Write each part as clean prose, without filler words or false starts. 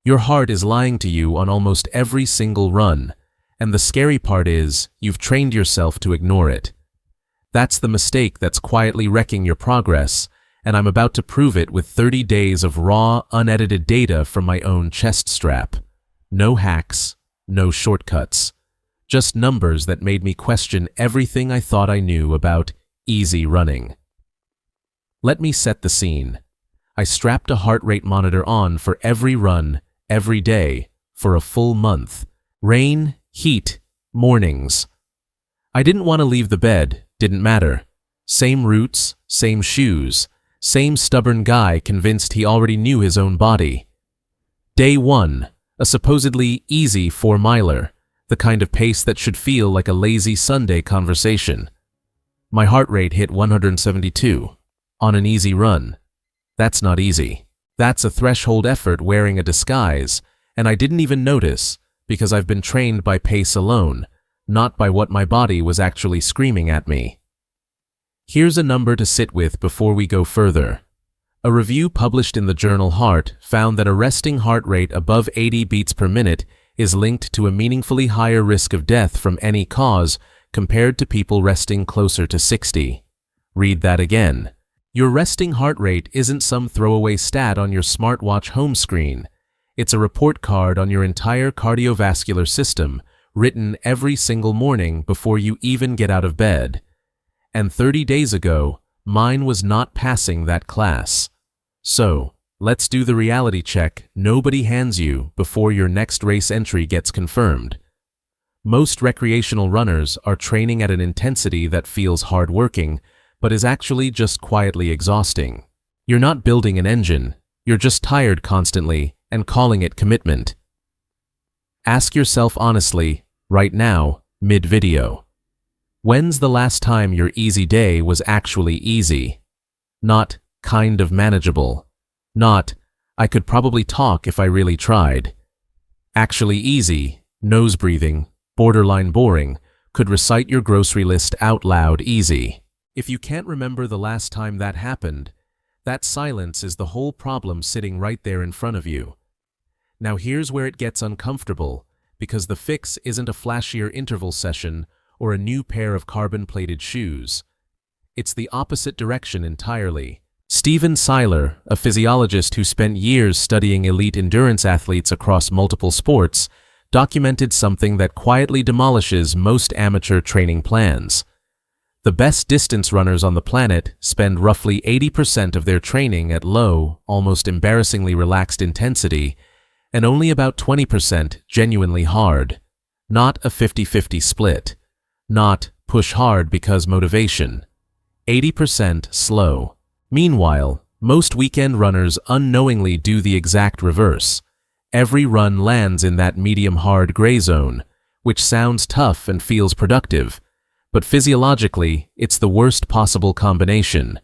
Your heart is lying to you on almost every single run, and the scary part is you've trained yourself to ignore it. That's the mistake that's quietly wrecking your progress, and I'm about to prove it with 30 days of raw, unedited data from my own chest strap. No hacks, no shortcuts. Just numbers that made me question everything I thought I knew about easy running. Let me set the scene. I strapped a heart rate monitor on for every run, every day, for a full month. Rain, heat, mornings. I didn't want to leave the bed, didn't matter. Same routes, same shoes, same stubborn guy convinced he already knew his own body. Day 1, a supposedly easy 4-miler, the kind of pace that should feel like a lazy Sunday conversation. My heart rate hit 172 on an easy run. That's not easy. That's a threshold effort wearing a disguise, and I didn't even notice because I've been trained by pace alone, not by what my body was actually screaming at me. Here's a number to sit with before we go further. A review published in the journal Heart found that a resting heart rate above 80 beats per minute is linked to a meaningfully higher risk of death from any cause compared to people resting closer to 60. Read that again. Your resting heart rate isn't some throwaway stat on your smartwatch home screen. It's a report card on your entire cardiovascular system, written every single morning before you even get out of bed. And 30 days ago, mine was not passing that class. So, let's do the reality check nobody hands you before your next race entry gets confirmed. Most recreational runners are training at an intensity that feels hard-working, but is actually just quietly exhausting. You're not building an engine, you're just tired constantly and calling it commitment. Ask yourself honestly, right now, mid-video. When's the last time your easy day was actually easy? Not kind of manageable. Not, I could probably talk if I really tried. Actually easy, nose breathing, borderline boring, could recite your grocery list out loud easy. If you can't remember the last time that happened, that silence is the whole problem sitting right there in front of you. Now here's where it gets uncomfortable, because the fix isn't a flashier interval session or a new pair of carbon-plated shoes. It's the opposite direction entirely. Stephen Seiler, a physiologist who spent years studying elite endurance athletes across multiple sports, documented something that quietly demolishes most amateur training plans. The best distance runners on the planet spend roughly 80% of their training at low, almost embarrassingly relaxed intensity, and only about 20% genuinely hard. Not a 50-50 split. Not push hard because motivation. 80% slow. Meanwhile, most weekend runners unknowingly do the exact reverse. Every run lands in that medium-hard gray zone, which sounds tough and feels productive, but physiologically, it's the worst possible combination.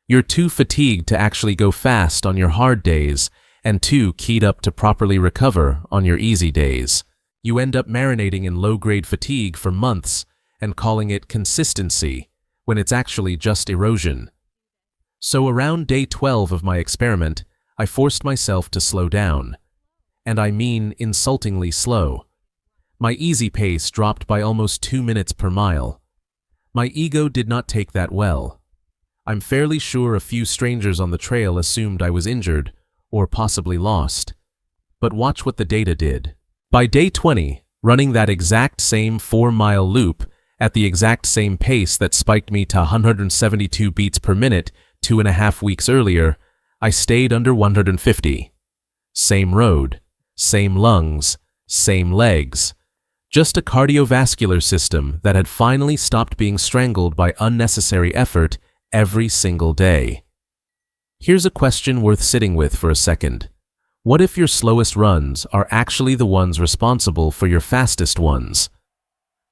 You're too fatigued to actually go fast on your hard days, and too keyed up to properly recover on your easy days. You end up marinating in low-grade fatigue for months and calling it consistency, when it's actually just erosion. So around day 12 of my experiment, I forced myself to slow down. And I mean insultingly slow. My easy pace dropped by almost 2 minutes per mile. My ego did not take that well. I'm fairly sure a few strangers on the trail assumed I was injured, or possibly lost. But watch what the data did. By day 20, running that exact same 4-mile loop at the exact same pace that spiked me to 172 beats per minute 2.5 weeks earlier, I stayed under 150. Same road, same lungs, same legs. Just a cardiovascular system that had finally stopped being strangled by unnecessary effort every single day. Here's a question worth sitting with for a second. What if your slowest runs are actually the ones responsible for your fastest ones?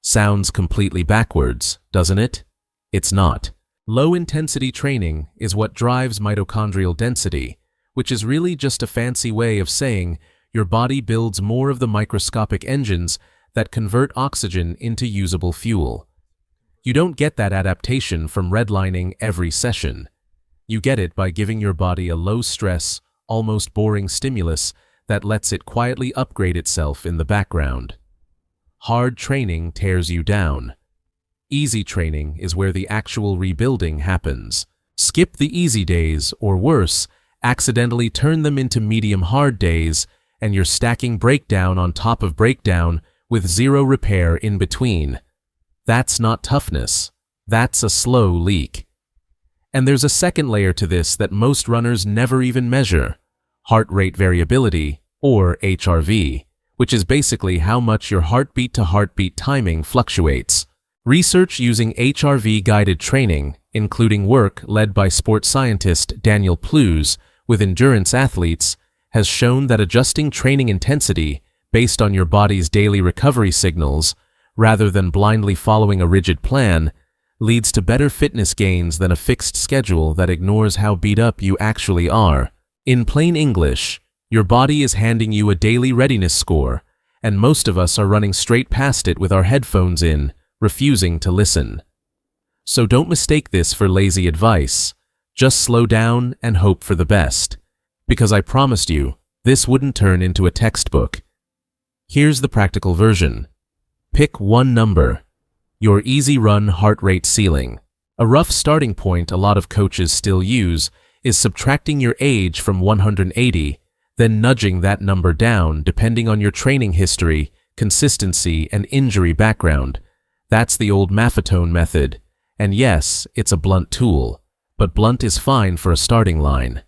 Sounds completely backwards, doesn't it? It's not. Low-intensity training is what drives mitochondrial density, which is really just a fancy way of saying your body builds more of the microscopic engines that convert oxygen into usable fuel. You don't get that adaptation from redlining every session. You get it by giving your body a low-stress, almost boring stimulus that lets it quietly upgrade itself in the background. Hard training tears you down. Easy training is where the actual rebuilding happens. Skip the easy days, or worse, accidentally turn them into medium-hard days, and you're stacking breakdown on top of breakdown with zero repair in between. That's not toughness. That's a slow leak. And there's a second layer to this that most runners never even measure: heart rate variability, or HRV, which is basically how much your heartbeat-to-heartbeat timing fluctuates. Research using HRV-guided training, including work led by sports scientist Daniel Plews with endurance athletes, has shown that adjusting training intensity based on your body's daily recovery signals, rather than blindly following a rigid plan, leads to better fitness gains than a fixed schedule that ignores how beat up you actually are. In plain English, your body is handing you a daily readiness score, and most of us are running straight past it with our headphones in, refusing to listen. So don't mistake this for lazy advice. Just slow down and hope for the best. Because I promised you, this wouldn't turn into a textbook. Here's the practical version. Pick one number. Your easy run heart rate ceiling. A rough starting point a lot of coaches still use is subtracting your age from 180, then nudging that number down depending on your training history, consistency, and injury background. That's the old Maffetone method. And yes, it's a blunt tool, but blunt is fine for a starting line.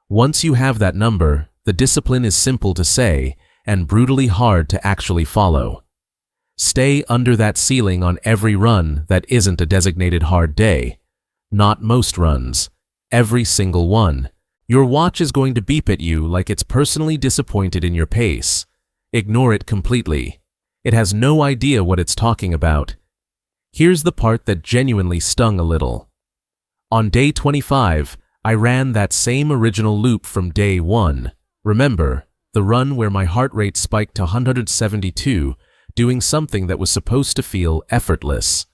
Once you have that number, the discipline is simple to say and brutally hard to actually follow. Stay under that ceiling on every run that isn't a designated hard day. Not most runs. Every single one. Your watch is going to beep at you like it's personally disappointed in your pace. Ignore it completely. It has no idea what it's talking about. Here's the part that genuinely stung a little. On day 25, I ran that same original loop from day 1. Remember, the run where my heart rate spiked to 172, doing something that was supposed to feel effortless.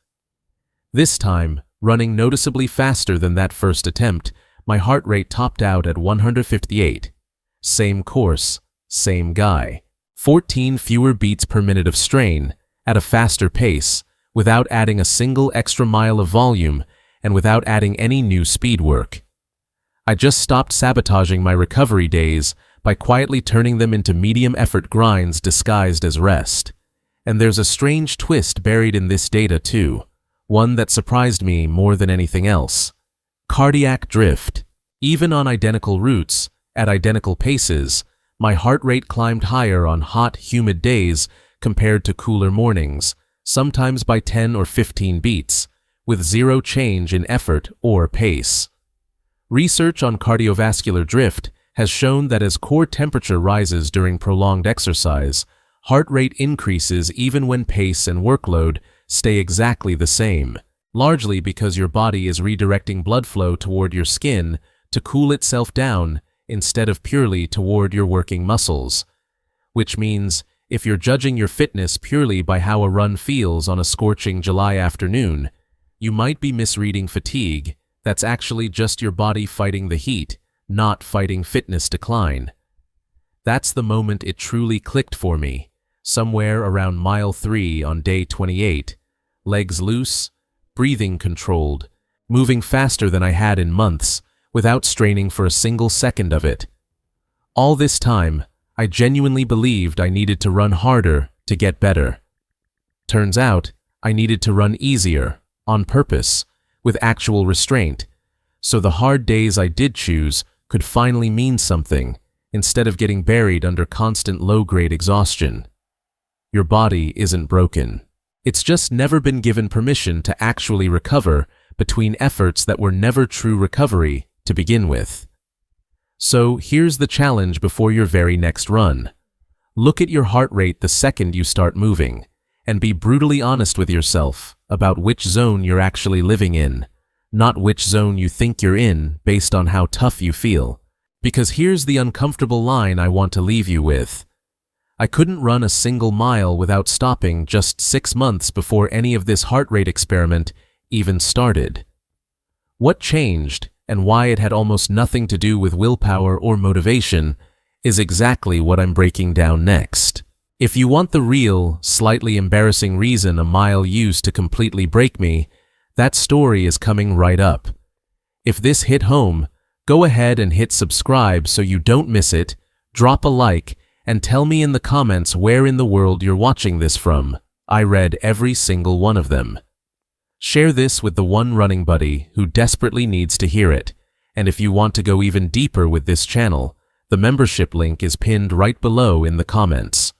This time, running noticeably faster than that first attempt, my heart rate topped out at 158. Same course, same guy. 14 fewer beats per minute of strain, at a faster pace, without adding a single extra mile of volume and without adding any new speed work. I just stopped sabotaging my recovery days by quietly turning them into medium-effort grinds disguised as rest. And there's a strange twist buried in this data too, one that surprised me more than anything else. Cardiac drift. Even on identical routes, at identical paces, my heart rate climbed higher on hot, humid days compared to cooler mornings, sometimes by 10 or 15 beats, with zero change in effort or pace. Research on cardiovascular drift has shown that as core temperature rises during prolonged exercise, heart rate increases even when pace and workload stay exactly the same, largely because your body is redirecting blood flow toward your skin to cool itself down instead of purely toward your working muscles. Which means, if you're judging your fitness purely by how a run feels on a scorching July afternoon, you might be misreading fatigue. That's actually just your body fighting the heat, not fighting fitness decline. That's the moment it truly clicked for me, somewhere around mile 3 on day 28, legs loose, breathing controlled, moving faster than I had in months, without straining for a single second of it. All this time, I genuinely believed I needed to run harder to get better. Turns out, I needed to run easier, on purpose, with actual restraint, so the hard days I did choose could finally mean something, instead of getting buried under constant low-grade exhaustion. Your body isn't broken. It's just never been given permission to actually recover between efforts that were never true recovery to begin with. So here's the challenge before your very next run. Look at your heart rate the second you start moving, and be brutally honest with yourself about which zone you're actually living in, not which zone you think you're in based on how tough you feel. Because here's the uncomfortable line I want to leave you with. I couldn't run a single mile without stopping just 6 months before any of this heart rate experiment even started. What changed, and why it had almost nothing to do with willpower or motivation, is exactly what I'm breaking down next. If you want the real, slightly embarrassing reason a mile used to completely break me, that story is coming right up. If this hit home, go ahead and hit subscribe so you don't miss it, drop a like, and tell me in the comments where in the world you're watching this from. I read every single one of them. Share this with the one running buddy who desperately needs to hear it, and if you want to go even deeper with this channel, the membership link is pinned right below in the comments.